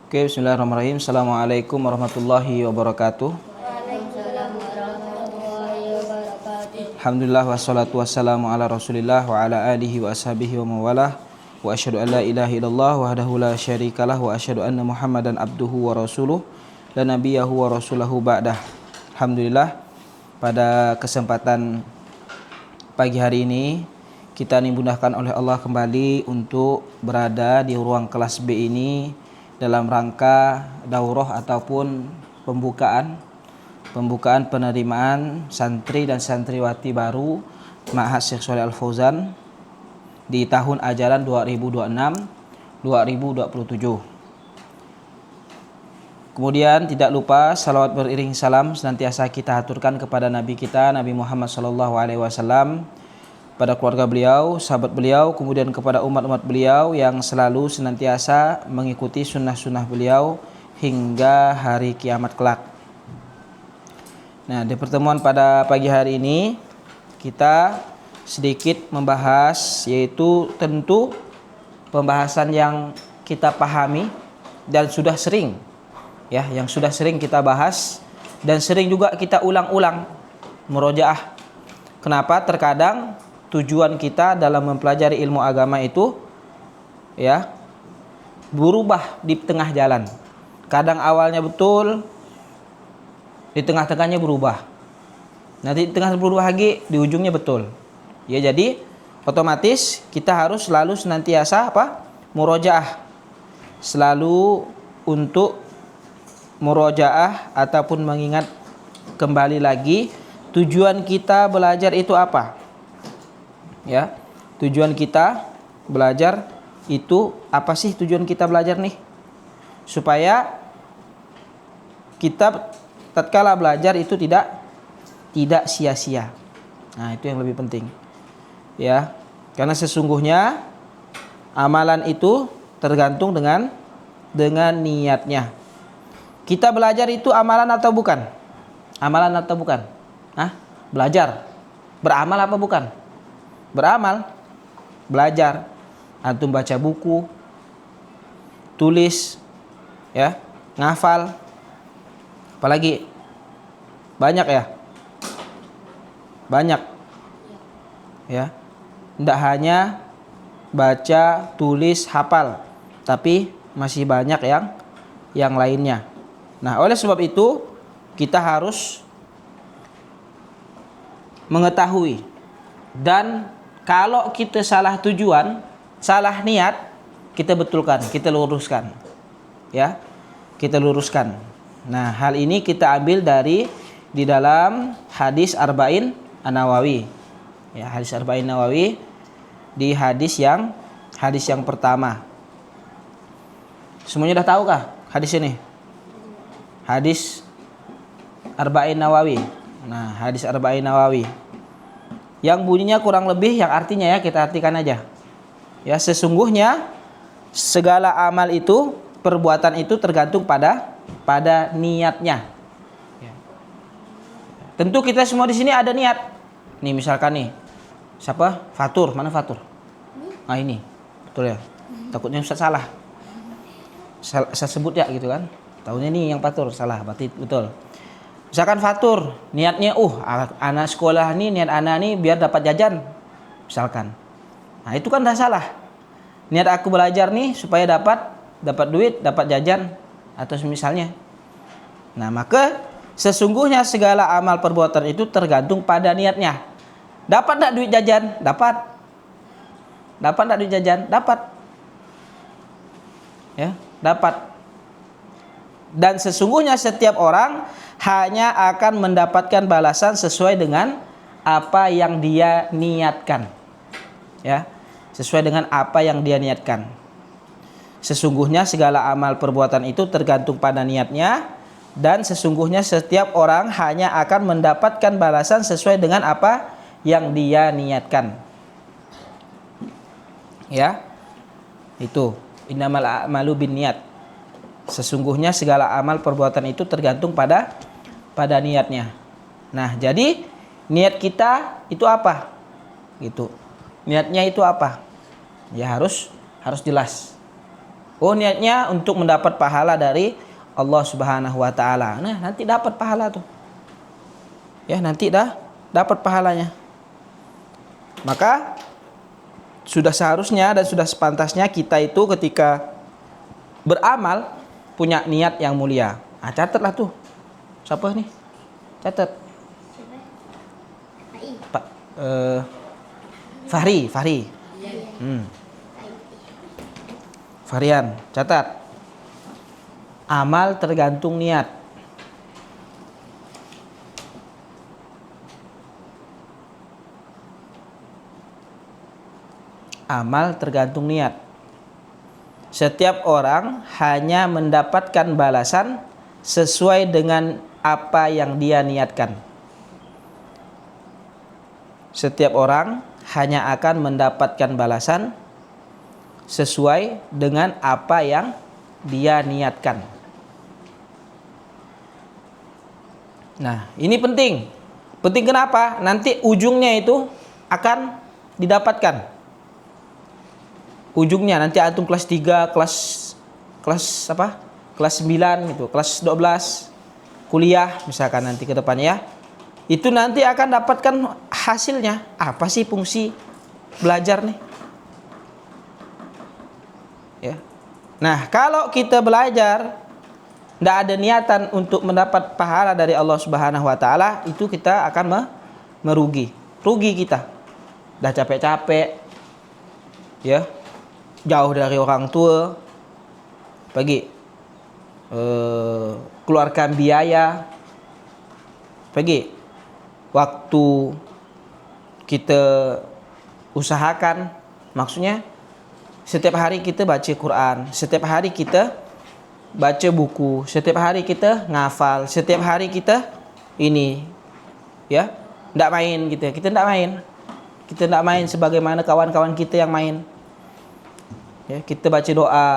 Oke, bismillahirrahmanirrahim. Assalamualaikum warahmatullahi wabarakatuh. Waalaikumsalam warahmatullahi wabarakatuh. Alhamdulillah wassalatu wassalamu ala Rasulillah wa ala alihi wa ashabihi wa mawalah. Wa asyhadu an la ilaha illallah wahdahu la syarikalah wa asyhadu anna Muhammadan abduhu wa rasuluh la nabiyahu wa rasulahu ba'dah. Alhamdulillah, pada kesempatan pagi hari ini kita dimudahkan oleh Allah kembali untuk berada di ruang kelas B ini dalam rangka daurah ataupun pembukaan penerimaan santri dan santriwati baru Ma'had Syekh Shalih Al Fauzan di tahun ajaran 2026-2027. Kemudian tidak lupa salawat beriring salam senantiasa kita haturkan kepada Nabi kita Nabi Muhammad SAW, pada keluarga beliau, sahabat beliau, kemudian kepada umat-umat beliau yang selalu senantiasa mengikuti sunnah-sunnah beliau hingga hari kiamat kelak. Nah, di pertemuan pada pagi hari ini kita sedikit membahas, yaitu tentu pembahasan yang kita pahami dan sudah sering, ya, yang sudah sering kita bahas dan sering juga kita ulang-ulang murojaah. Kenapa? Terkadang tujuan kita dalam mempelajari ilmu agama itu, ya, berubah di tengah jalan. Kadang awalnya betul, di tengah-tengahnya berubah. Nanti di tengah berubah lagi, di ujungnya betul. Ya, jadi otomatis kita harus selalu senantiasa murojaah. Selalu untuk murojaah ataupun mengingat kembali lagi tujuan kita belajar itu apa. Ya, tujuan kita belajar itu apa sih? Tujuan kita belajar nih supaya kita tatkala belajar itu tidak sia-sia. Nah, itu yang lebih penting. Ya, karena sesungguhnya amalan itu tergantung dengan niatnya. Kita belajar itu amalan atau bukan? Amalan atau bukan? Belajar. Beramal apa bukan? Beramal. Belajar. Antum baca buku, tulis, ya, ngafal. Apalagi? Banyak ya? Banyak. Ya. Tidak hanya baca, tulis, hafal, tapi masih banyak yang lainnya. Nah, oleh sebab itu kita harus mengetahui, dan kalau kita salah tujuan, salah niat, kita betulkan, kita luruskan. Ya. Kita luruskan. Nah, hal ini kita ambil di dalam hadis Arba'in An-Nawawi. Ya, hadis Arba'in Nawawi di hadis yang pertama. Semuanya udah tahu kah hadis ini? Hadis Arba'in Nawawi. Nah, hadis Arba'in Nawawi yang bunyinya kurang lebih, yang artinya, ya, kita artikan aja. Ya, sesungguhnya segala amal itu, perbuatan itu tergantung pada niatnya. Ya. Tentu kita semua di sini ada niat. Nih, misalkan nih, siapa? Fatur, mana Fatur? Nah, ini, betul ya. Takutnya Ustaz salah. Saya sebut ya gitu kan. Tahunya nih yang Fatur, salah, berarti betul. Misalkan Fatur, niatnya, anak sekolah nih, niat anak nih biar dapat jajan, misalkan. Nah, itu kan dah salah. Niat aku belajar nih supaya dapat duit, dapat jajan, atau misalnya. Nah, maka sesungguhnya segala amal perbuatan itu tergantung pada niatnya. Dapat tak duit jajan? Dapat. Dapat tak duit jajan? Dapat. Ya, dapat. Dan sesungguhnya setiap orang hanya akan mendapatkan balasan sesuai dengan apa yang dia niatkan. Ya, sesuai dengan apa yang dia niatkan. Sesungguhnya segala amal perbuatan itu tergantung pada niatnya, dan sesungguhnya setiap orang hanya akan mendapatkan balasan sesuai dengan apa yang dia niatkan. Ya, itu innamal a'malu binniyat. Sesungguhnya segala amal perbuatan itu tergantung pada niatnya. Nah, jadi niat kita itu apa? Gitu. Niatnya itu apa? Ya harus jelas. Oh, niatnya untuk mendapat pahala dari Allah Subhanahu wa taala. Nah, nanti dapat pahala tuh. Ya, nanti dapat pahalanya. Maka sudah seharusnya dan sudah sepantasnya kita itu ketika beramal punya niat yang mulia. Nah, catatlah tuh. Siapa nih? Catat. Siapa? Ai. Pak Fahri. Fahrian, catat. Amal tergantung niat. Amal tergantung niat. Setiap orang hanya mendapatkan balasan sesuai dengan apa yang dia niatkan. Setiap orang hanya akan mendapatkan balasan sesuai dengan apa yang dia niatkan. Nah, ini penting. Penting kenapa? Nanti ujungnya itu akan didapatkan. Ujungnya nanti antum kelas 3, kelas apa? Kelas 9 gitu, kelas 12 kuliah misalkan nanti ke depannya ya. Itu nanti akan dapatkan hasilnya. Apa sih fungsi belajar nih? Ya. Nah, kalau kita belajar tidak ada niatan untuk mendapat pahala dari Allah Subhanahu wa taala, itu kita akan merugi. Rugi kita. Dah capek-capek. Ya. Jauh dari orang tua. Pergi keluarkan biaya. Pergi waktu kita usahakan, maksudnya setiap hari kita baca Quran, setiap hari kita baca buku, setiap hari kita ngafal, setiap hari kita ini ya, tidak main gitu ya. Kita tidak main sebagaimana kawan-kawan kita yang main ya. Kita baca doa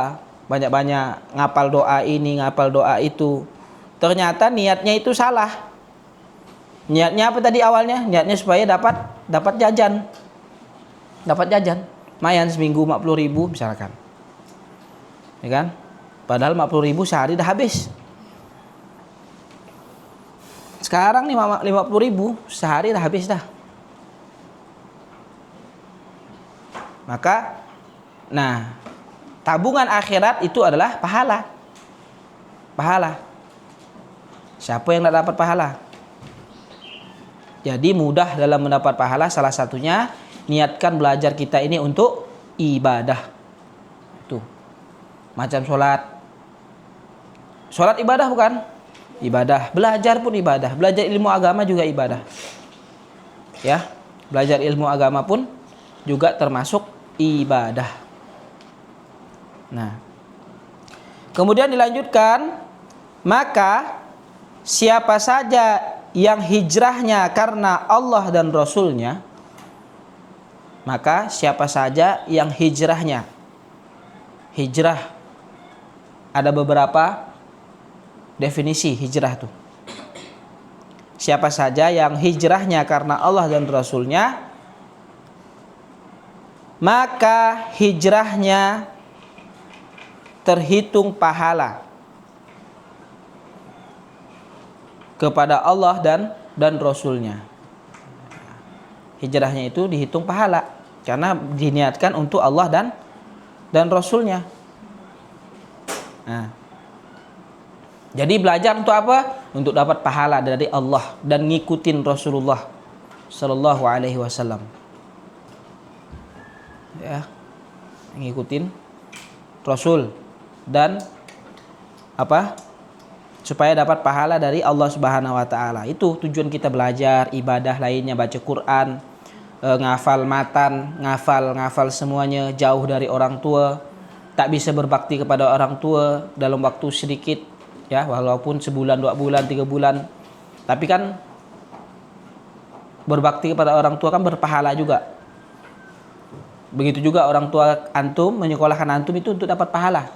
banyak-banyak, ngapal doa ini, ngapal doa itu, ternyata niatnya itu salah. Niatnya apa tadi awalnya? Niatnya supaya dapat jajan. Dapat jajan. Mayan seminggu 50.000 misalkan. Ya kan? Padahal 50.000 sehari dah habis. Sekarang nih 50.000 sehari dah habis dah. Maka nah, tabungan akhirat itu adalah pahala. Pahala. Siapa yang tidak dapat pahala? Jadi mudah dalam mendapat pahala, salah satunya niatkan belajar kita ini untuk ibadah. Tuh. Macam sholat. Sholat ibadah bukan? Ibadah. Belajar pun ibadah. Belajar ilmu agama juga ibadah. Ya. Belajar ilmu agama pun juga termasuk ibadah. Nah. Kemudian dilanjutkan, maka siapa saja yang hijrahnya karena Allah dan Rasulnya, maka siapa saja yang hijrahnya, hijrah ada beberapa definisi hijrah tuh. Siapa saja yang hijrahnya karena Allah dan Rasulnya, maka hijrahnya terhitung pahala kepada Allah dan Rasulnya. Hijrahnya itu dihitung pahala karena diniatkan untuk Allah dan Rasulnya. Nah, jadi belajar untuk apa? Untuk dapat pahala dari Allah dan ngikutin Rasulullah Sallallahu Alaihi Wasallam. Ya, ngikutin Rasul dan apa? Supaya dapat pahala dari Allah Subhanahu wa taala. Itu tujuan kita belajar, ibadah lainnya, baca Quran, ngafal matan, ngafal semuanya, jauh dari orang tua. Tak bisa berbakti kepada orang tua dalam waktu sedikit ya, walaupun sebulan, 2 bulan, 3 bulan. Tapi kan berbakti kepada orang tua kan berpahala juga. Begitu juga orang tua antum menyekolahkan antum itu untuk dapat pahala.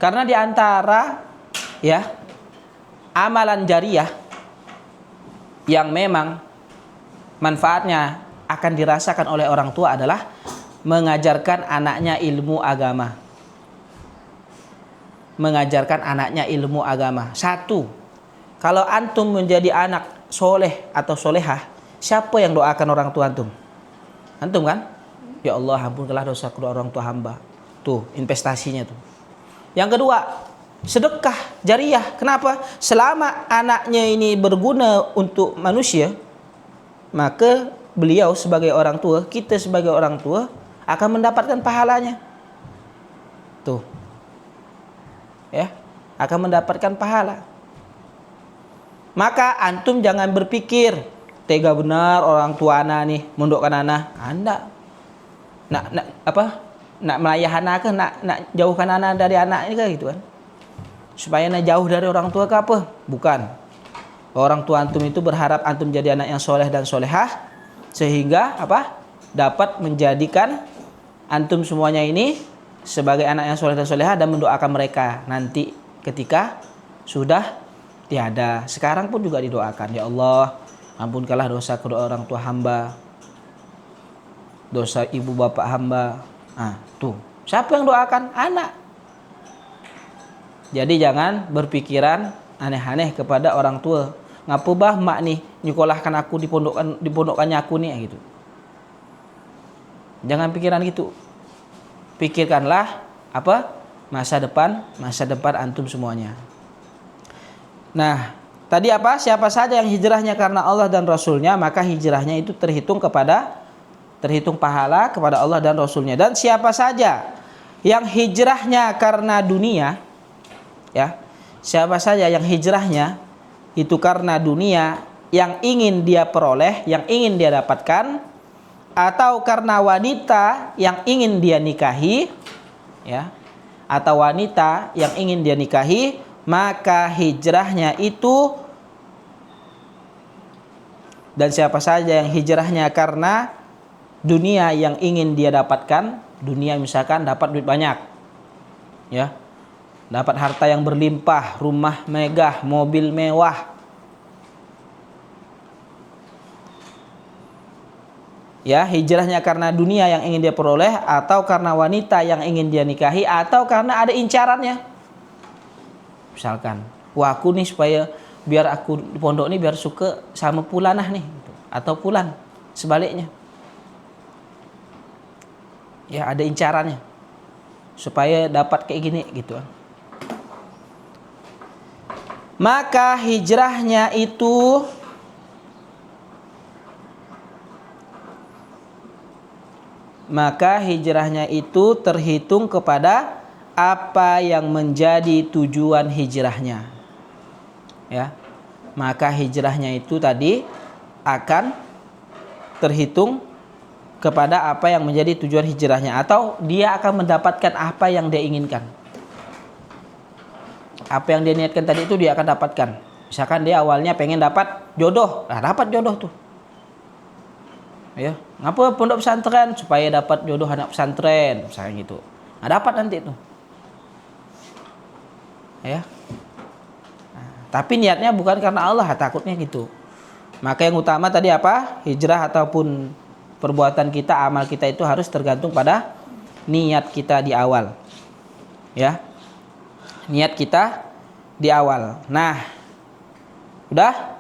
Karena di antara ya amalan jariyah yang memang manfaatnya akan dirasakan oleh orang tua adalah mengajarkan anaknya ilmu agama. mengajarkan anaknya ilmu agama. Satu, kalau antum menjadi anak soleh atau solehah, siapa yang doakan orang tua antum? Antum kan? Ya Allah, ampunkanlah dosa kedua orang tua hamba. Tuh, investasinya tuh. Yang kedua, sedekah jariyah. Kenapa? Selama anaknya ini berguna untuk manusia, maka beliau sebagai orang tua, kita sebagai orang tua akan mendapatkan pahalanya. Tuh. Ya, akan mendapatkan pahala. Maka antum jangan berpikir tega benar orang tua anak nih mondokkan anak. Anda nak melayah anak ke, nak jauhkan anak dari anak ini kan gitu kan. Supaya anak jauh dari orang tua ke apa? Bukan. Orang tua antum itu berharap antum jadi anak yang soleh dan solehah, sehingga apa? Dapat menjadikan antum semuanya ini sebagai anak yang soleh dan solehah dan mendoakan mereka nanti ketika sudah tiada. Sekarang pun juga didoakan, ya Allah, ampunkanlah dosa kedua orang tua hamba, dosa ibu bapak hamba. Tuh, siapa yang doakan? Anak. Jadi jangan berpikiran aneh-aneh kepada orang tua. Ngapa bah mak nih nyekolahkan aku dipondokkannya aku nih gitu. Jangan pikiran gitu. Pikirkanlah apa? Masa depan antum semuanya. Nah, tadi apa? Siapa saja yang hijrahnya karena Allah dan Rasulnya, maka hijrahnya itu terhitung pahala kepada Allah dan Rasulnya. Dan siapa saja yang hijrahnya karena dunia, ya, siapa saja yang hijrahnya itu karena dunia yang ingin dia peroleh, yang ingin dia dapatkan, atau karena wanita yang ingin dia nikahi, ya, atau wanita yang ingin dia nikahi, maka hijrahnya itu. Dan siapa saja yang hijrahnya karena dunia yang ingin dia dapatkan, dunia misalkan dapat duit banyak, ya, dapat harta yang berlimpah, rumah megah, mobil mewah, ya, hijrahnya karena dunia yang ingin dia peroleh, atau karena wanita yang ingin dia nikahi, atau karena ada incarannya. Misalkan, wah aku nih supaya biar aku di pondok ini biar suka sama Pulanah nih, atau Pulan sebaliknya. Ya, ada incarannya supaya dapat kayak gini gitu. Maka hijrahnya itu terhitung kepada apa yang menjadi tujuan hijrahnya. Ya. Maka hijrahnya itu tadi akan terhitung kepada apa yang menjadi tujuan hijrahnya, atau dia akan mendapatkan apa yang dia inginkan. Apa yang dia niatkan tadi itu dia akan dapatkan. Misalkan dia awalnya pengen dapat jodoh, dapat jodoh tuh. Ya, ngapa pondok pesantren? Supaya dapat jodoh anak pesantren, misalnya gitu. Dapat nanti itu. Ya. Tapi niatnya bukan karena Allah, takutnya gitu. Maka yang utama tadi apa? Hijrah ataupun perbuatan kita, amal kita itu harus tergantung pada niat kita di awal. Ya. Niat kita di awal. Nah, udah?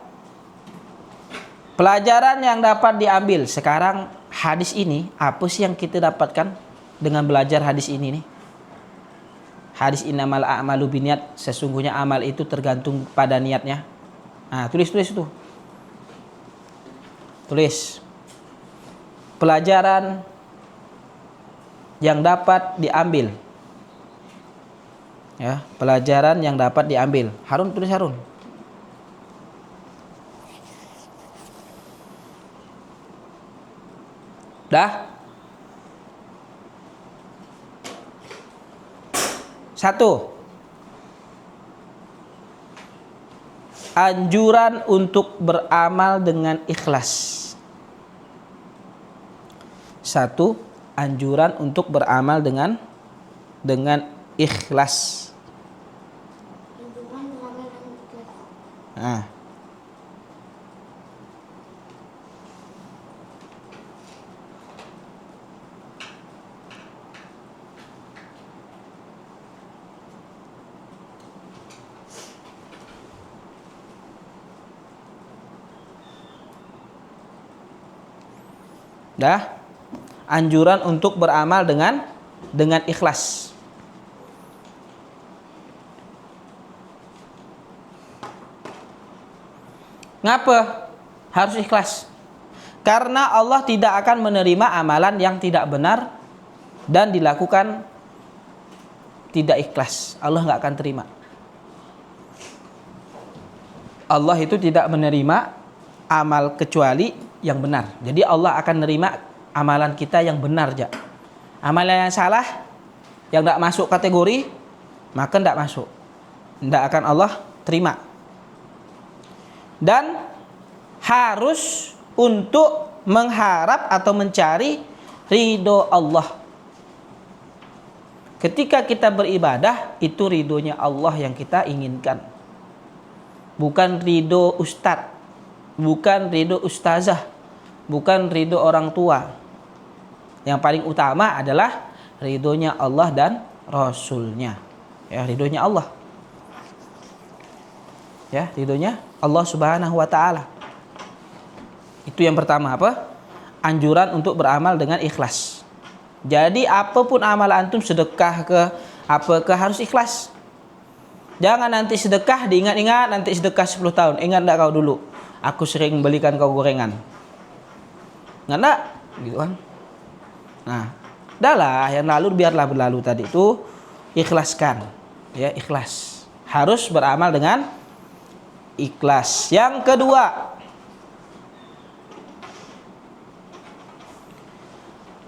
Pelajaran yang dapat diambil sekarang hadis ini, apa sih yang kita dapatkan dengan belajar hadis ini nih? Hadis innamal a'malu binniyat, sesungguhnya amal itu tergantung pada niatnya. Tulis itu. Tulis. Pelajaran yang dapat diambil. Ya, pelajaran yang dapat diambil. Harun, tulis Harun. Dah? 1. Anjuran untuk beramal dengan ikhlas. 1. Anjuran untuk beramal dengan ikhlas. Dah. Anjuran untuk beramal dengan ikhlas. Ngapa harus ikhlas? Karena Allah tidak akan menerima amalan yang tidak benar dan dilakukan tidak ikhlas. Allah nggak akan terima. Allah itu tidak menerima amal kecuali yang benar. Jadi Allah akan menerima amalan kita yang benar aja. Amalan yang salah, yang tidak masuk kategori, maka tidak masuk. Tidak akan Allah terima. Dan harus untuk mengharap atau mencari ridho Allah. Ketika kita beribadah, itu ridhonya Allah yang kita inginkan. Bukan ridho ustadz, bukan ridho ustazah, bukan ridho orang tua. Yang paling utama adalah ridhonya Allah dan Rasulnya. Ya, ridhonya Allah. Ya, ridhonya Allah Subhanahu wa ta'ala. Itu yang pertama apa? Anjuran untuk beramal dengan ikhlas. Jadi apapun amal antum, sedekah ke apakah harus ikhlas. Jangan nanti sedekah diingat-ingat, nanti sedekah 10 tahun. Ingat enggak kau dulu? Aku sering belikan kau gorengan. Ingat enggak? Gitu kan. Nah, dah yang lalu biarlah berlalu tadi itu, ikhlaskan. Ya, ikhlas. Harus beramal dengan ikhlas. Yang kedua,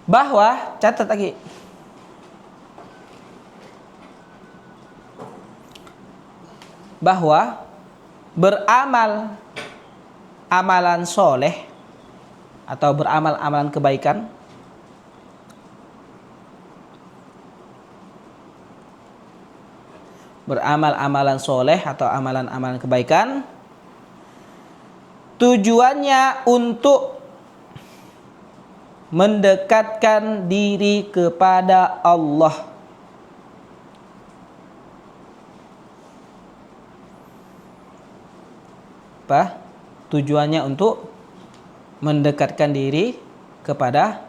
bahwa catat lagi, bahwa beramal amalan soleh atau beramal amalan kebaikan beramal amalan soleh atau amalan-amalan kebaikan tujuannya untuk mendekatkan diri kepada Allah. Apa? Tujuannya untuk mendekatkan diri kepada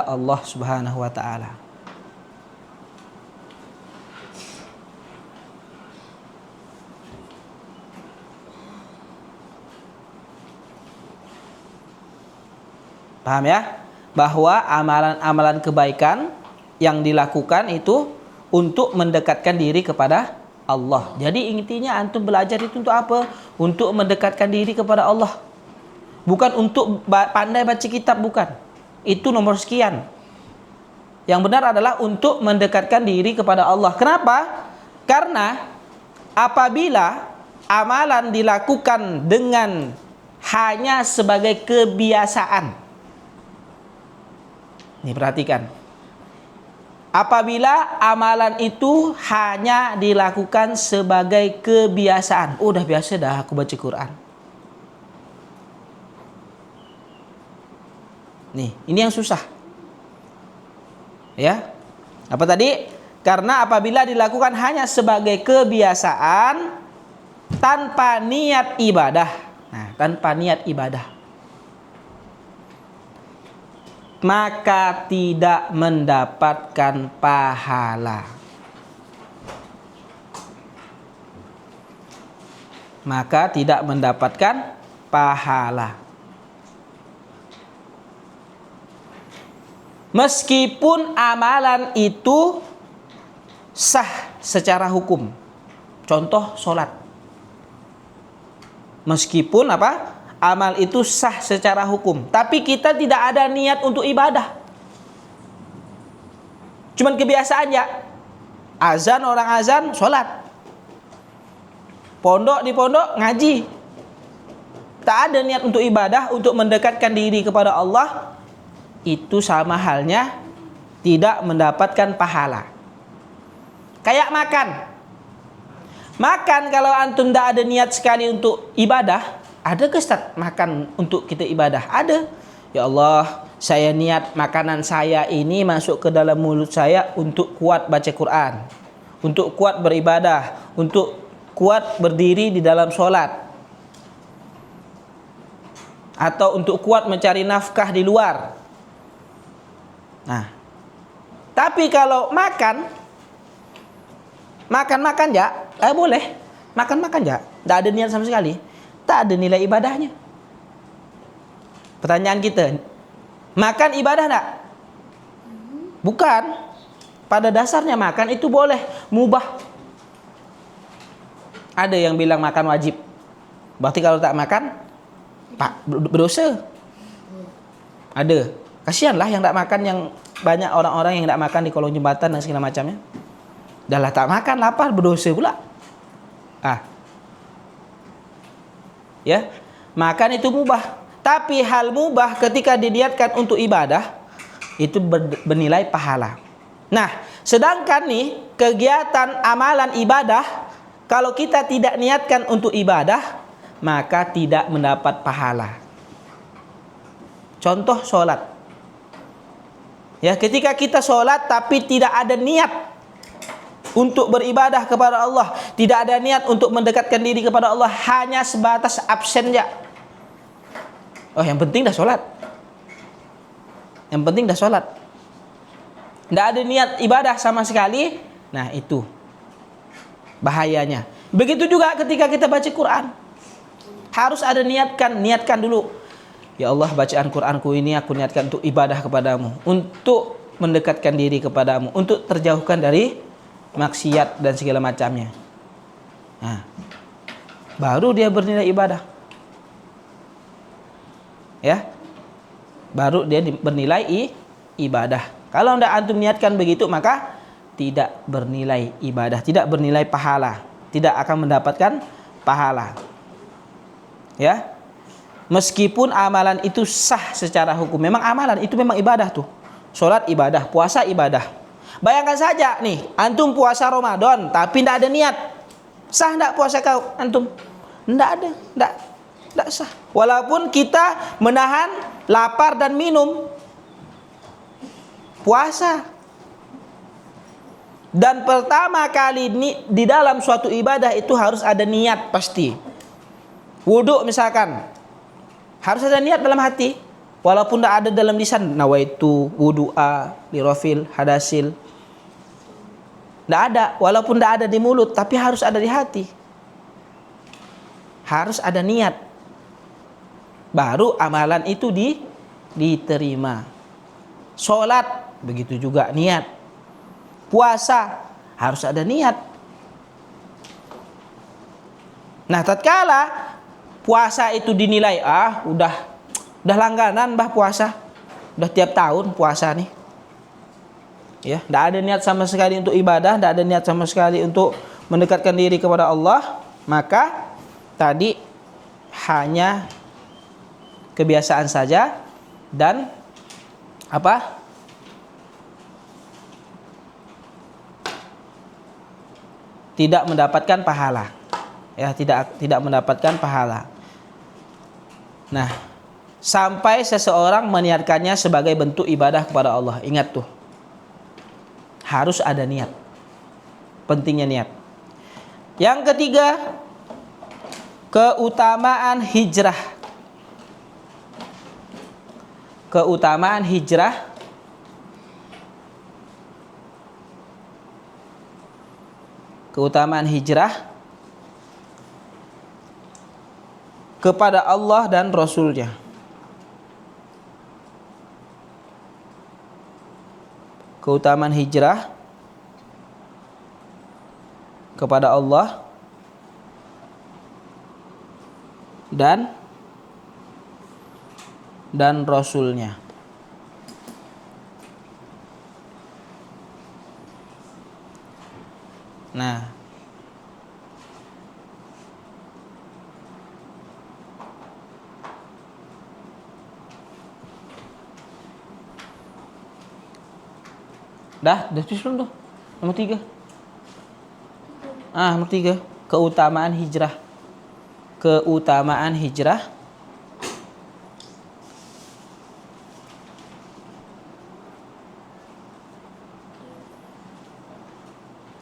Allah Subhanahu wa ta'ala. Paham ya? Bahwa amalan-amalan kebaikan yang dilakukan itu untuk mendekatkan diri kepada Allah. Jadi intinya antum belajar itu untuk apa? Untuk mendekatkan diri kepada Allah. Bukan untuk pandai baca kitab, bukan. Itu nomor sekian. Yang benar adalah untuk mendekatkan diri kepada Allah. Kenapa? Karena apabila amalan dilakukan dengan hanya sebagai kebiasaan. Nih perhatikan. Apabila amalan itu hanya dilakukan sebagai kebiasaan. Oh, udah biasa dah aku baca Quran. Nih, ini yang susah. Ya. Apa tadi? Karena apabila dilakukan hanya sebagai kebiasaan tanpa niat ibadah. Nah, tanpa niat ibadah. Maka tidak mendapatkan pahala. Maka tidak mendapatkan pahala. Meskipun amalan itu sah secara hukum. Contoh sholat. Meskipun apa? Amal itu sah secara hukum, tapi kita tidak ada niat untuk ibadah. Cuman kebiasaan ya. Azan, orang azan, sholat. Pondok di pondok, ngaji. Tak ada niat untuk ibadah, untuk mendekatkan diri kepada Allah. Itu sama halnya tidak mendapatkan pahala. Kayak makan. Makan kalau antum tidak ada niat sekali untuk ibadah. Ada ke Ustaz makan untuk kita ibadah? Ada. Ya Allah, saya niat makanan saya ini masuk ke dalam mulut saya untuk kuat baca Quran, untuk kuat beribadah, untuk kuat berdiri di dalam sholat. atau untuk kuat mencari nafkah di luar. Nah, tapi kalau makan ya, boleh. Makan ya, tidak ada niat sama sekali, tak ada nilai ibadahnya. Pertanyaan kita, makan ibadah enggak? Bukan. Pada dasarnya makan itu boleh, mubah. Ada yang bilang makan wajib. Berarti kalau tak makan, berdosa. Ada. Kasihanlah yang tak makan, yang banyak orang-orang yang tak makan di kolong jembatan dan segala macamnya. Dah lah tak makan, lapar, berdosa pula. Ya, makan itu mubah. Tapi hal mubah ketika diniatkan untuk ibadah itu bernilai pahala. Nah, sedangkan nih kegiatan amalan ibadah kalau kita tidak niatkan untuk ibadah maka tidak mendapat pahala. Contoh sholat. Ya, ketika kita sholat tapi tidak ada niat untuk beribadah kepada Allah, tidak ada niat untuk mendekatkan diri kepada Allah, hanya sebatas absen saja. Oh, yang penting dah sholat. Yang penting dah sholat. Tidak ada niat ibadah sama sekali. Nah, itu bahayanya. Begitu juga ketika kita baca Quran. Harus ada niatkan dulu. Ya Allah, bacaan Quranku ini aku niatkan untuk ibadah kepadamu, untuk mendekatkan diri kepadamu, untuk terjauhkan dari maksiat dan segala macamnya. Nah, baru dia bernilai ibadah. Ya, baru dia bernilai ibadah. Kalau tidak antum niatkan begitu maka tidak bernilai ibadah, tidak bernilai pahala, tidak akan mendapatkan pahala. Ya, meskipun amalan itu sah secara hukum, memang amalan itu memang ibadah tuh. Sholat ibadah, puasa ibadah. Bayangkan saja nih, antum puasa Ramadan tapi tidak ada niat, sah tidak puasa kau antum? Tidak ada, tidak sah. Walaupun kita menahan lapar dan minum, puasa. Dan pertama kali di dalam suatu ibadah itu harus ada niat pasti. Wudhu misalkan, harus ada niat dalam hati, walaupun tidak ada dalam lisan. Nawaitu wudu'a lirafil hadasil, tidak ada, walaupun tidak ada di mulut, tapi harus ada di hati. Harus ada niat, baru amalan itu diterima. Sholat begitu juga niat. Puasa harus ada niat. Nah, tatkala puasa itu dinilai, udah langganan bah puasa, udah tiap tahun puasa nih. Ya, tidak ada niat sama sekali untuk ibadah, tidak ada niat sama sekali untuk mendekatkan diri kepada Allah, maka tadi hanya kebiasaan saja dan apa? Tidak mendapatkan pahala. Ya, tidak mendapatkan pahala. Nah, sampai seseorang meniatkannya sebagai bentuk ibadah kepada Allah. Ingat tuh, harus ada niat. Pentingnya niat. Yang ketiga, keutamaan hijrah. Keutamaan hijrah kepada Allah dan Rasul-Nya. Keutamaan hijrah kepada Allah dan Rasul-Nya. Nah, dah belum tuh. Nomor 3. Nomor 3, keutamaan hijrah. Keutamaan hijrah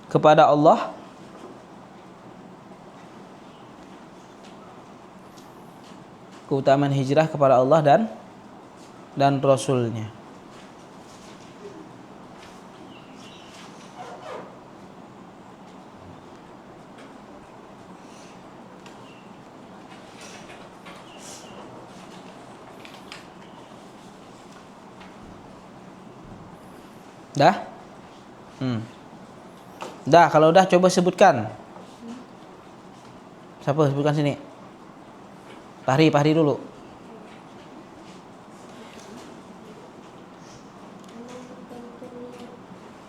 kepada Allah keutamaan hijrah kepada Allah dan Rasulnya. Dah? Dah, kalau dah coba sebutkan. Siapa sebutkan sini? Fahri dulu.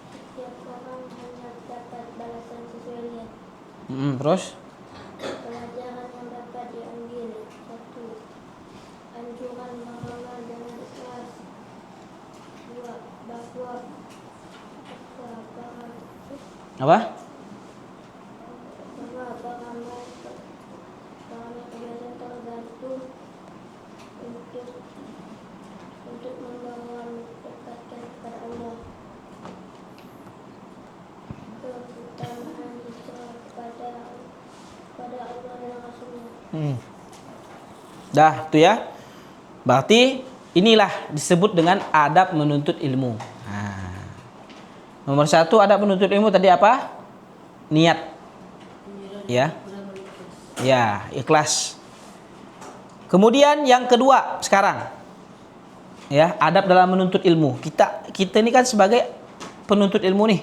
Setiap orang hanya dapat balasan sesuai niat. Terus? Pelajaran yang dapat diambil: 1. Anjuran beramal dengan ikhlas. 2. Bahwa Apa? beramal kebiasaan tergantung untuk membawa mendekatkan kepada Allah. Keutamaan hijrah kepada Allah dan Rasulnya. Dah, itu ya. Berarti inilah disebut dengan adab menuntut ilmu. Nomor 1 adab menuntut ilmu tadi apa? Niat. Ya. Ya, ikhlas. Kemudian yang kedua sekarang. Ya, adab dalam menuntut ilmu. Kita ini kan sebagai penuntut ilmu nih.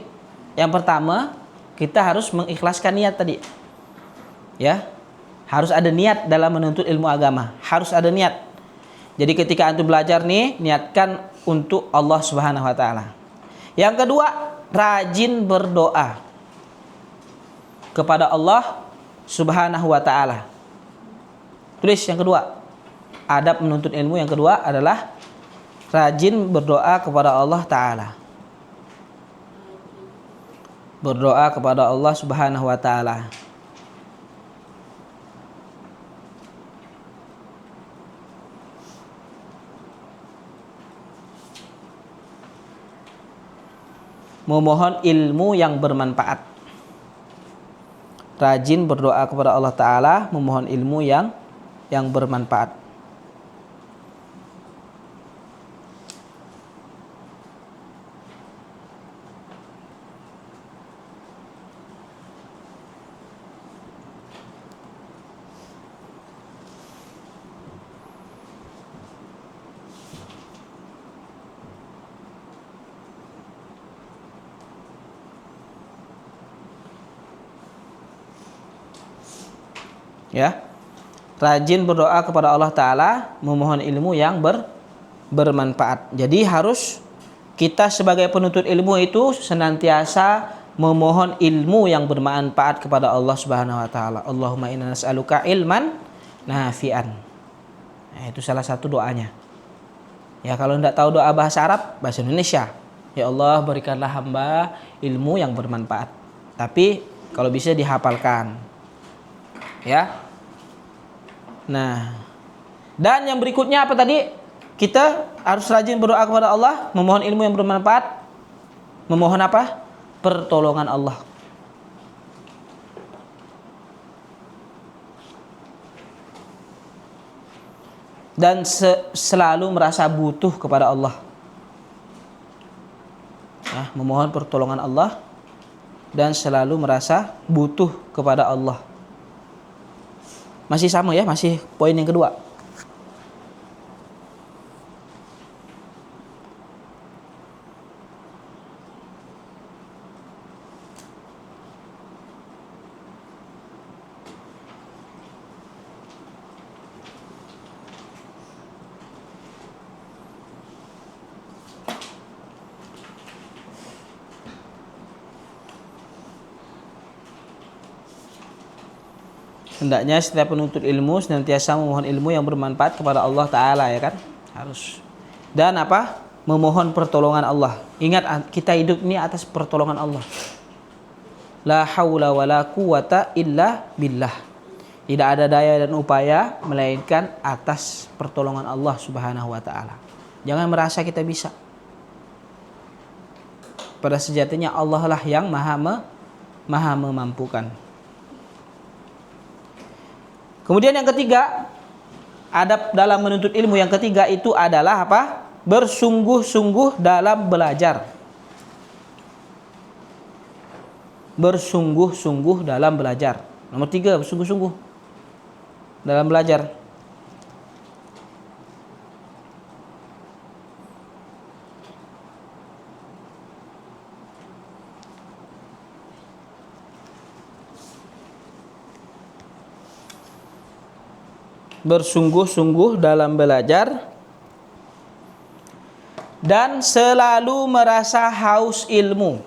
Yang pertama, kita harus mengikhlaskan niat tadi. Ya. Harus ada niat dalam menuntut ilmu agama. Harus ada niat. Jadi ketika antum belajar nih, niatkan untuk Allah Subhanahu wa taala. Yang kedua, rajin berdoa kepada Allah Subhanahu wa taala. Tulis yang kedua. Adab menuntut ilmu yang kedua adalah rajin berdoa kepada Allah taala. Berdoa kepada Allah Subhanahu wa taala. Memohon ilmu yang bermanfaat. Rajin berdoa kepada Allah Ta'ala, memohon ilmu yang bermanfaat. Ya, rajin berdoa kepada Allah Ta'ala, memohon ilmu yang bermanfaat. Jadi harus kita sebagai penuntut ilmu itu senantiasa memohon ilmu yang bermanfaat kepada Allah Subhanahu wa taala. Allahumma inna nas'aluka ilman nafi'an. Nah, itu salah satu doanya. Ya, kalau tidak tahu doa bahasa Arab, bahasa Indonesia. Ya Allah, berikanlah hamba ilmu yang bermanfaat. Tapi kalau bisa dihafalkan. Ya. Nah, dan yang berikutnya apa tadi? Kita harus rajin berdoa kepada Allah, memohon ilmu yang bermanfaat. Memohon apa? Pertolongan Allah. Dan selalu merasa butuh kepada Allah. Nah, memohon pertolongan Allah dan selalu merasa butuh kepada Allah. Masih sama ya, masih poin yang kedua. Hendaknya setiap penuntut ilmu senantiasa memohon ilmu yang bermanfaat kepada Allah Ta'ala, ya kan? Harus. Dan apa? Memohon pertolongan Allah. Ingat, kita hidup ini atas pertolongan Allah. La haula wa la quwata illa billah. Tidak ada daya dan upaya melainkan atas pertolongan Allah Subhanahu wa Ta'ala. Jangan merasa kita bisa. Pada sejatinya Allah lah yang maha memampukan. Kemudian yang ketiga, Adab dalam menuntut ilmu yang ketiga itu adalah apa? Bersungguh-sungguh dalam belajar. Bersungguh-sungguh dalam belajar. Nomor 3, bersungguh-sungguh dalam belajar. Bersungguh-sungguh dalam belajar dan selalu merasa haus ilmu.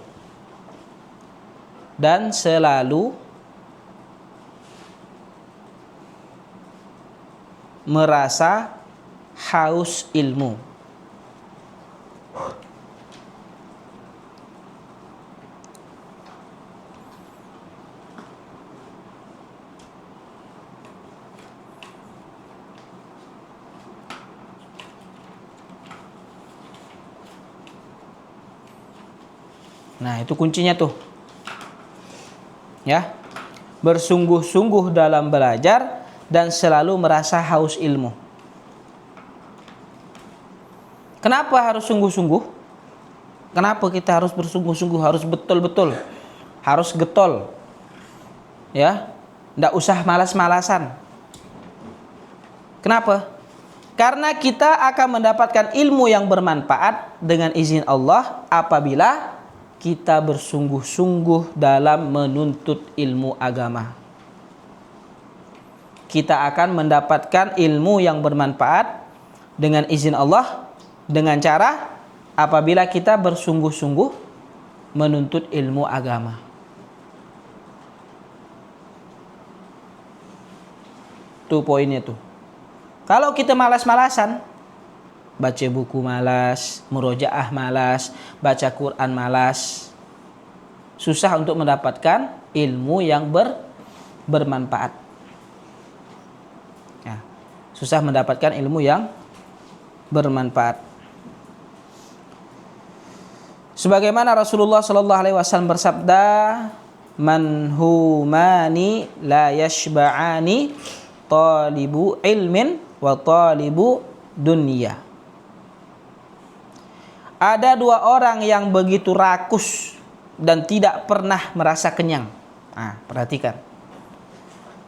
Dan selalu merasa haus ilmu. Nah, itu kuncinya tuh. Ya. Bersungguh-sungguh dalam belajar dan selalu merasa haus ilmu. Kenapa harus sungguh-sungguh? Kenapa kita harus bersungguh-sungguh, harus betul-betul, harus getol? Ya. Enggak usah malas-malasan. Kenapa? Karena kita akan mendapatkan ilmu yang bermanfaat dengan izin Allah apabila kita bersungguh-sungguh dalam menuntut ilmu agama. Kita akan mendapatkan ilmu yang bermanfaat dengan izin Allah dengan cara apabila kita bersungguh-sungguh menuntut ilmu agama. Tuh poinnya tuh. Kalau kita malas-malasan, baca buku malas, murojaah malas, baca Quran malas, susah untuk mendapatkan ilmu yang bermanfaat. Ya, susah mendapatkan ilmu yang bermanfaat. Sebagaimana Rasulullah Shallallahu Alaihi Wasallam bersabda, "Man humani la yashba'ani talibu ilmin wa talibu dunya." Ada dua orang yang begitu rakus dan tidak pernah merasa kenyang. Nah, perhatikan.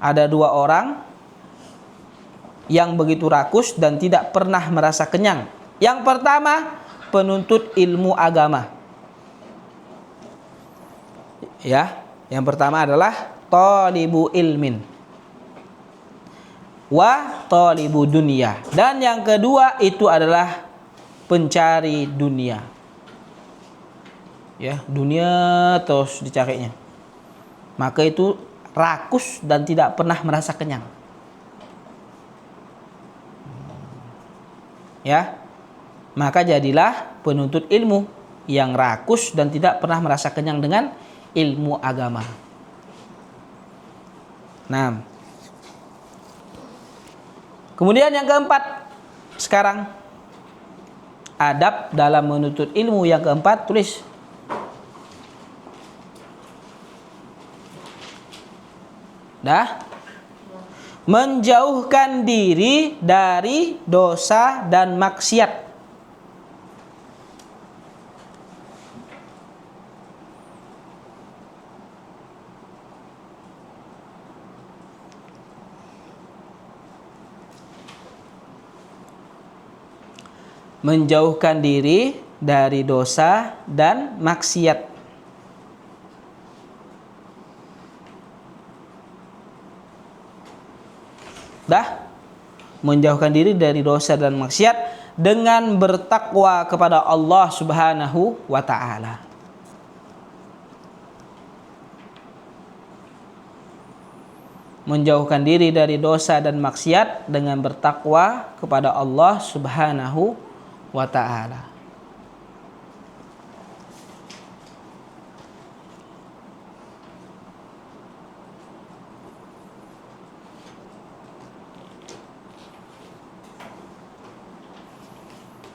Ada dua orang yang begitu rakus dan tidak pernah merasa kenyang. Yang pertama, penuntut ilmu agama. Ya, yang pertama adalah talibu ilmin wa talibu dunya. Dan yang kedua itu adalah pencari dunia. Ya, dunia terus dicarinya. Maka itu rakus dan tidak pernah merasa kenyang. Ya. Maka jadilah penuntut ilmu yang rakus dan tidak pernah merasa kenyang dengan ilmu agama. Nah. Kemudian yang keempat sekarang, adab dalam menuntut ilmu yang keempat, tulis. Dah? Menjauhkan diri dari dosa dan maksiat. Menjauhkan diri dari dosa dan maksiat. Dah? Menjauhkan diri dari dosa dan maksiat dengan bertakwa kepada Allah Subhanahu wa ta'ala. Menjauhkan diri dari dosa dan maksiat dengan bertakwa kepada Allah Subhanahu wa ta'ala.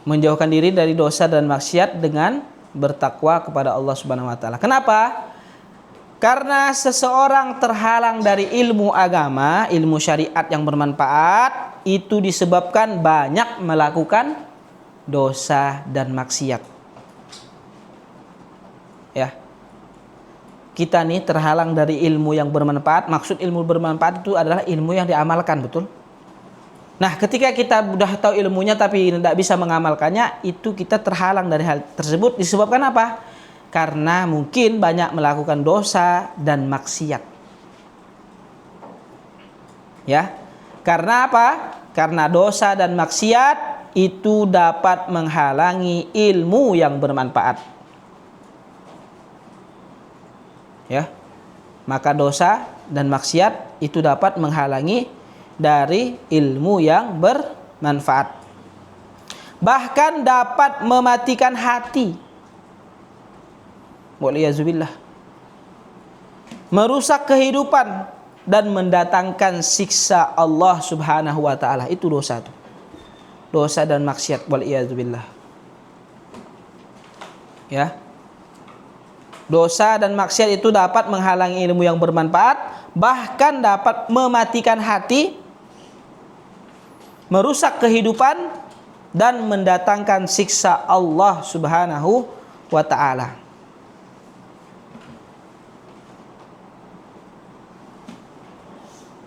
Menjauhkan diri dari dosa dan maksiat dengan bertakwa kepada Allah Subhanahu wa ta'ala. Kenapa? Karena seseorang terhalang dari ilmu agama, ilmu syariat yang bermanfaat itu disebabkan banyak melakukan dosa dan maksiat. Ya. Kita nih terhalang dari ilmu yang bermanfaat. Maksud ilmu bermanfaat itu adalah ilmu yang diamalkan, betul? Nah, ketika kita sudah tahu ilmunya tapi tidak bisa mengamalkannya, itu kita terhalang dari hal tersebut disebabkan apa? Karena mungkin banyak melakukan dosa dan maksiat. Ya. Karena apa? Karena dosa dan maksiat itu dapat menghalangi ilmu yang bermanfaat. Ya, maka dosa dan maksiat itu dapat menghalangi dari ilmu yang bermanfaat. Bahkan dapat mematikan hati. Waliyazubillah. Merusak kehidupan dan mendatangkan siksa Allah Subhanahu wa taala. Itu dosa itu. Dosa dan maksiat, waliyazubillah. Ya. Dosa dan maksiat itu dapat menghalangi ilmu yang bermanfaat, bahkan dapat mematikan hati, merusak kehidupan, dan mendatangkan siksa Allah Subhanahu wa ta'ala.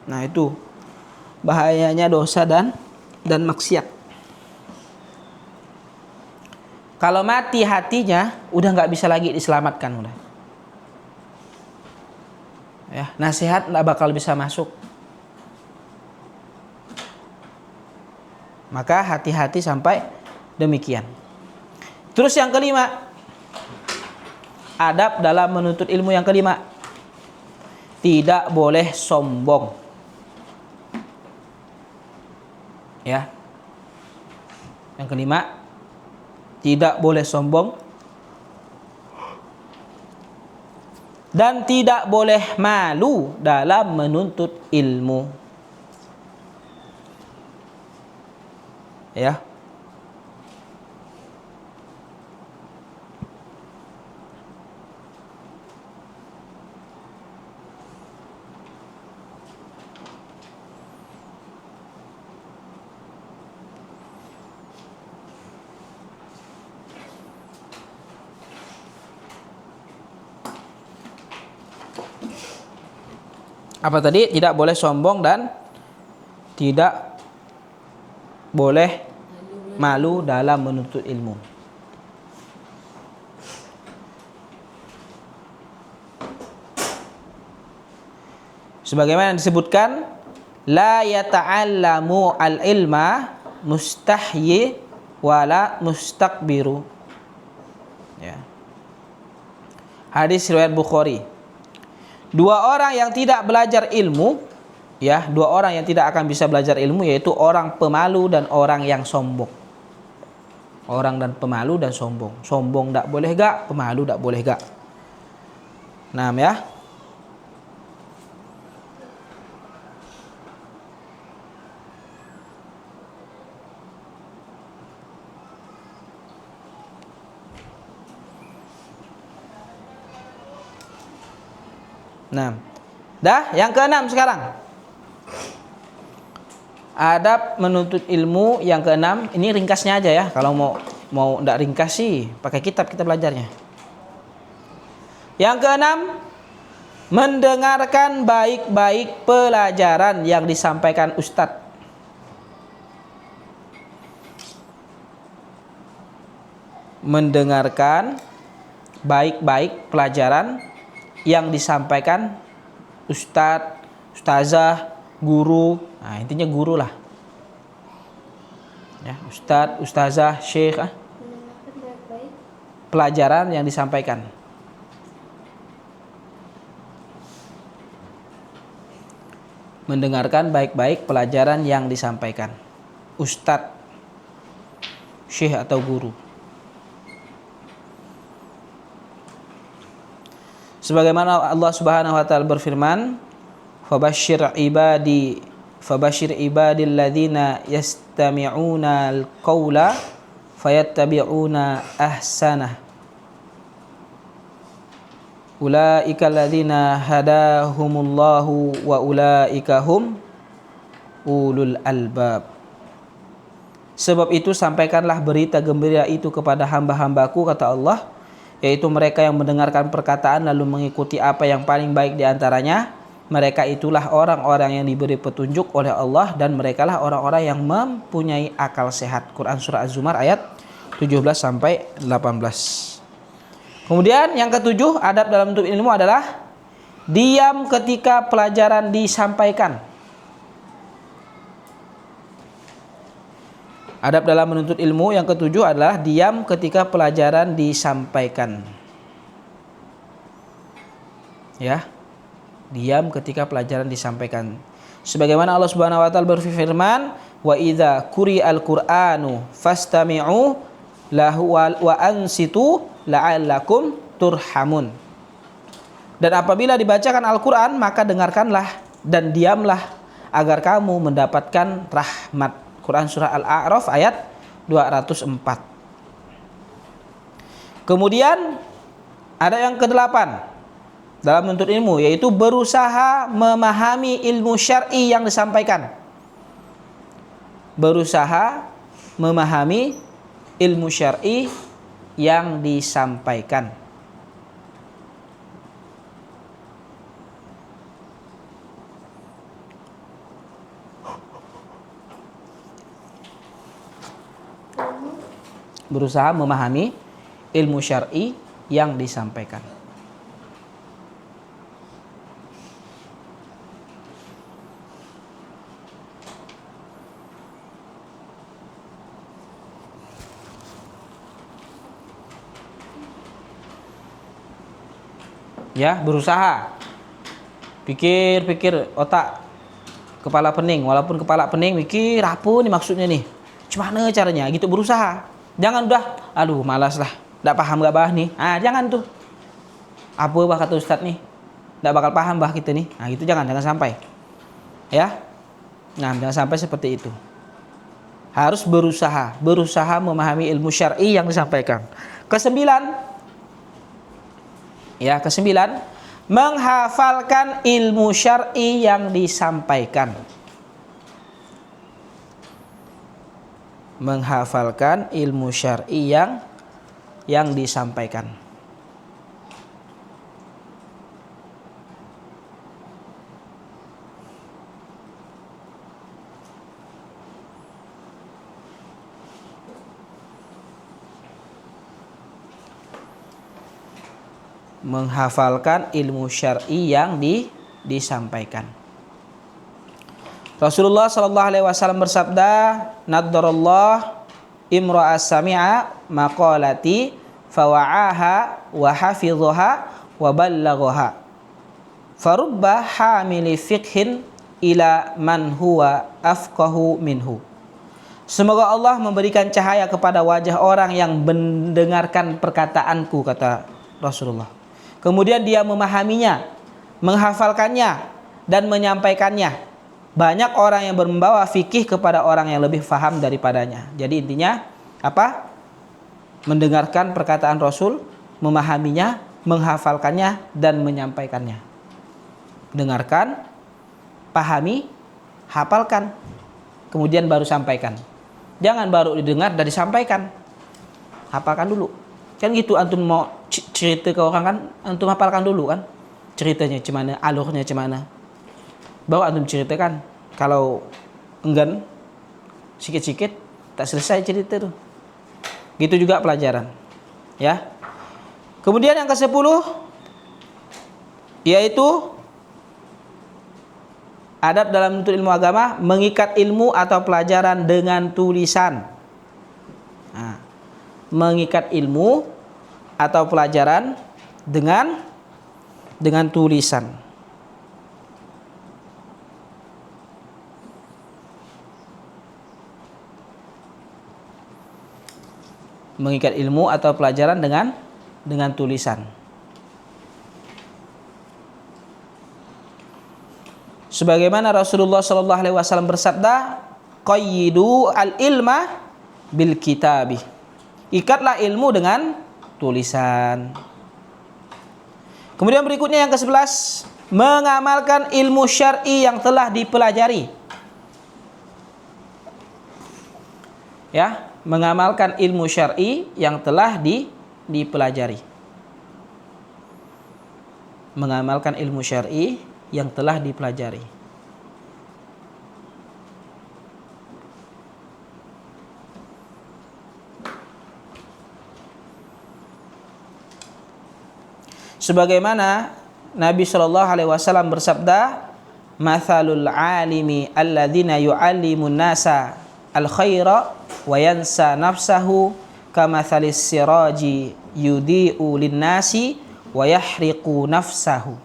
Nah, itu bahayanya dosa dan maksiat. Kalau mati hatinya, udah nggak bisa lagi diselamatkan, udah. Ya, nasihat nggak bakal bisa masuk. Maka hati-hati sampai demikian. Terus yang kelima, adab dalam menuntut ilmu yang kelima, tidak boleh sombong. Ya, yang kelima, tidak boleh sombong dan tidak boleh malu dalam menuntut ilmu. Ya. Apa tadi? Tidak boleh sombong dan tidak boleh malu dalam menuntut ilmu. Sebagaimana disebutkan, la yata'allamu al-ilma mustahyi wala mustakbiru. Ya. Hadis riwayat Bukhari. Dua orang yang tidak belajar ilmu, ya, dua orang yang tidak akan bisa belajar ilmu, yaitu orang pemalu dan orang yang sombong. Orang dan pemalu dan sombong. Sombong tak boleh gak, pemalu tak boleh gak. Nah, ya. Nah, dah yang keenam sekarang. Adab menuntut ilmu yang keenam, ini ringkasnya aja ya. Kalau mau ndak ringkas sih, pakai kitab kita belajarnya. Yang keenam, mendengarkan baik-baik pelajaran yang disampaikan ustadz. Mendengarkan baik-baik pelajaran yang disampaikan ustadz, ustazah, guru. Nah, intinya guru lah. Ya, ustadz, ustazah, syekh. Pelajaran yang disampaikan. Mendengarkan baik-baik pelajaran yang disampaikan ustadz, syekh atau guru. Sebagaimana Allah Subhanahu wa taala berfirman, "Fabashshir ibadil ladzina yastami'una al-qaula fayattabi'una ahsanah. Ulaika alladzina hadahumullahu wa ulaika hum ulul albab. Sebab itu sampaikanlah berita gembira itu kepada hamba-hambaku, kata Allah, yaitu mereka yang mendengarkan perkataan lalu mengikuti apa yang paling baik di antaranya. Mereka itulah orang-orang yang diberi petunjuk oleh Allah dan merekalah orang-orang yang mempunyai akal sehat. Quran surah Az-Zumar ayat 17 sampai 18. Kemudian yang ketujuh, adab dalam menuntut ilmu adalah diam ketika pelajaran disampaikan. Adab dalam menuntut ilmu yang ketujuh adalah diam ketika pelajaran disampaikan. Ya, diam ketika pelajaran disampaikan. Sebagaimana Allah Subhanahu wa taala berfirman, "Wa idza quri'al Qur'anu fastami'u lahu wa ansitu la'allakum turhamun." Dan apabila dibacakan Al-Qur'an, maka dengarkanlah dan diamlah agar kamu mendapatkan rahmat. Quran surah Al-A'raf ayat 204. Kemudian ada yang kedelapan dalam menuntut ilmu, yaitu berusaha memahami ilmu syar'i yang disampaikan. Berusaha memahami ilmu syar'i yang disampaikan. Berusaha memahami ilmu syar'i yang disampaikan. Ya, berusaha. Pikir-pikir otak, kepala pening, walaupun kepala pening mikir apa nih maksudnya nih. Gimana caranya? Gitu, berusaha. Jangan udah, aduh malas lah, nggak paham gak bah nih. Jangan tuh. Apa bah kata Ustadz nih? Nggak bakal paham bah kita nih. Gitu jangan sampai. Ya, jangan sampai seperti itu. Harus berusaha memahami ilmu syar'i yang disampaikan. Kesembilan, menghafalkan ilmu syar'i yang disampaikan. Menghafalkan ilmu syar'i yang disampaikan. Menghafalkan ilmu syar'i yang disampaikan. Rasulullah sallallahu alaihi wasallam bersabda, "Naddarallah imra'as sami'a maqalati fawa'aha wa hafidhaha wa ballaghaha. Farubba hamili fiqhin ila man huwa afqahu minhu." Semoga Allah memberikan cahaya kepada wajah orang yang mendengarkan perkataanku, kata Rasulullah. Kemudian dia memahaminya, menghafalkannya dan menyampaikannya. Banyak orang yang membawa fikih kepada orang yang lebih faham daripadanya. Jadi intinya apa? Mendengarkan perkataan Rasul, memahaminya, menghafalkannya dan menyampaikannya. Dengarkan, pahami, hafalkan, kemudian baru sampaikan. Jangan baru didengar dan disampaikan. Hafalkan dulu. Kan gitu, antum mau cerita ke orang kan, antum hafalkan dulu kan. Ceritanya gimana, alurnya gimana. Baru antum ceritakan. Kalau enggan, sikit-sikit tak selesai cerita tuh. Gitu juga pelajaran. Ya. Kemudian yang ke-10 yaitu adab dalam menuntut ilmu agama, mengikat ilmu atau pelajaran dengan tulisan. Mengikat ilmu atau pelajaran dengan tulisan. Mengikat ilmu atau pelajaran dengan tulisan. Sebagaimana Rasulullah sallallahu alaihi wasallam bersabda, "Qayyidu al-ilma bil kitabi." Ikatlah ilmu dengan tulisan. Kemudian berikutnya yang ke-11, mengamalkan ilmu syar'i yang telah dipelajari. Ya, mengamalkan ilmu syar'i yang telah dipelajari. Mengamalkan ilmu syar'i yang telah dipelajari. Sebagaimana Nabi Shallallahu Alaihi Wasallam bersabda, "Mathalul alimi alladzina yu'allimun nasa al khaira wa yansa nafsahu kamathalis siraji yudhi'u lin-nasi wa yahriqu nafsahu."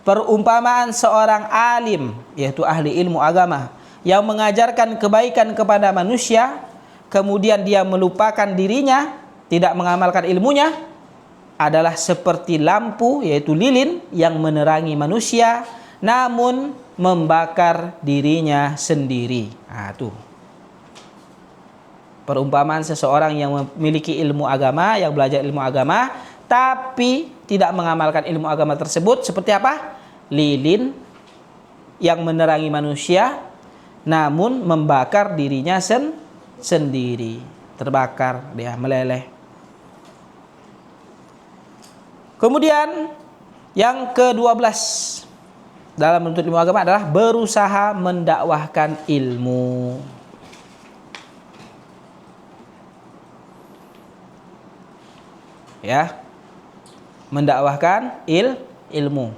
Perumpamaan seorang alim, yaitu ahli ilmu agama, yang mengajarkan kebaikan kepada manusia, kemudian dia melupakan dirinya, tidak mengamalkan ilmunya, adalah seperti lampu, yaitu lilin yang menerangi manusia namun membakar dirinya sendiri. Tuh. Perumpamaan seseorang yang memiliki ilmu agama, yang belajar ilmu agama tapi tidak mengamalkan ilmu agama tersebut seperti apa? Lilin yang menerangi manusia namun membakar dirinya sendiri. Terbakar, dia meleleh. Kemudian yang ke-12 dalam menuntut ilmu agama adalah berusaha mendakwahkan ilmu. Ya. Mendakwahkan ilmu.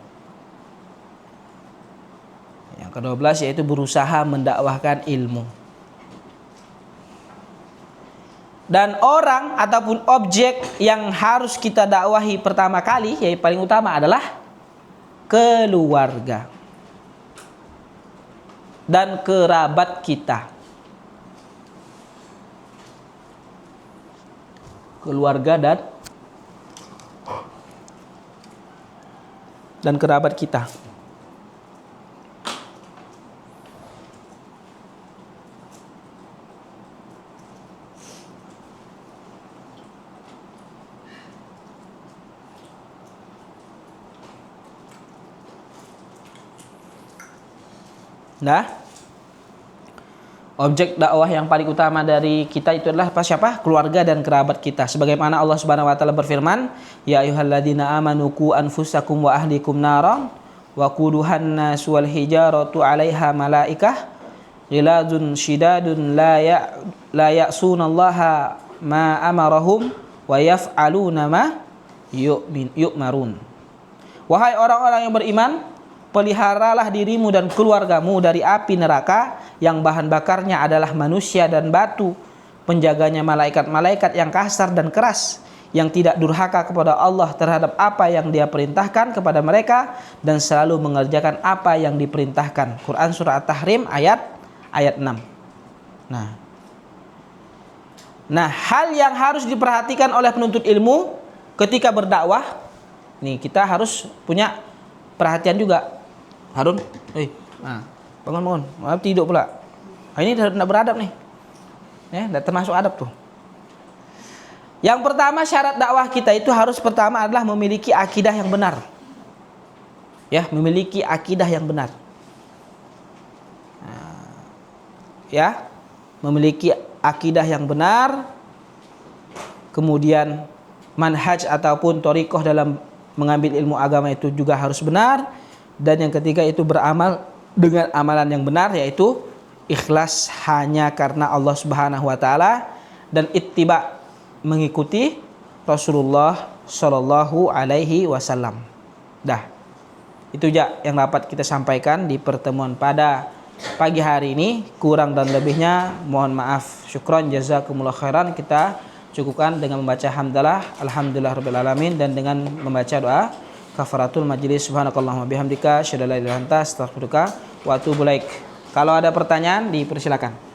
Yang ke-12 yaitu berusaha mendakwahkan ilmu. Dan orang ataupun objek yang harus kita dakwahi pertama kali, yang paling utama adalah keluarga dan kerabat kita. Keluarga dan kerabat kita. Nah, objek dakwah yang paling utama dari kita itu adalah siapa? Keluarga dan kerabat kita. Sebagaimana Allah Subhanahu wa taala berfirman, "Ya ayyuhalladzina amanu qu anfusakum wa ahlikum naran wa quduhan nas wal hijaratu 'alaiha malaikah ghiladun syidadun la ya'sunallaha ma amarahum wa yaf'aluna ma yu'marun." Wahai orang-orang yang beriman, peliharalah dirimu dan keluargamu dari api neraka yang bahan bakarnya adalah manusia dan batu, penjaganya malaikat-malaikat yang kasar dan keras, yang tidak durhaka kepada Allah terhadap apa yang Dia perintahkan kepada mereka dan selalu mengerjakan apa yang diperintahkan. Quran surah At-Tahrim ayat 6. Nah, hal yang harus diperhatikan oleh penuntut ilmu ketika berdakwah, nih kita harus punya perhatian juga. Harun, bangun, maaf tidur pula. Ini tidak beradab nih, ya, tidak termasuk adab tuh. Yang pertama, syarat dakwah kita itu harus pertama adalah memiliki akidah yang benar, ya, memiliki akidah yang benar, ya, memiliki akidah yang benar. Kemudian manhaj ataupun thariqah dalam mengambil ilmu agama itu juga harus benar. Dan yang ketiga itu beramal dengan amalan yang benar, yaitu ikhlas hanya karena Allah Subhanahu wa taala dan ittiba, mengikuti Rasulullah Shallallahu alaihi wasallam. Dah. Itu aja yang dapat kita sampaikan di pertemuan pada pagi hari ini. Kurang dan lebihnya mohon maaf. Syukran jazakumullah khairan. Kita cukupkan dengan membaca hamdalah alhamdulillahirabbil alamin dan dengan membaca doa kafaratul majlis. Subhanakallahumma bihamdika asyhadu an la ilaha illa anta astaghfiruka wa atubu ilaik. Kalau ada pertanyaan dipersilakan.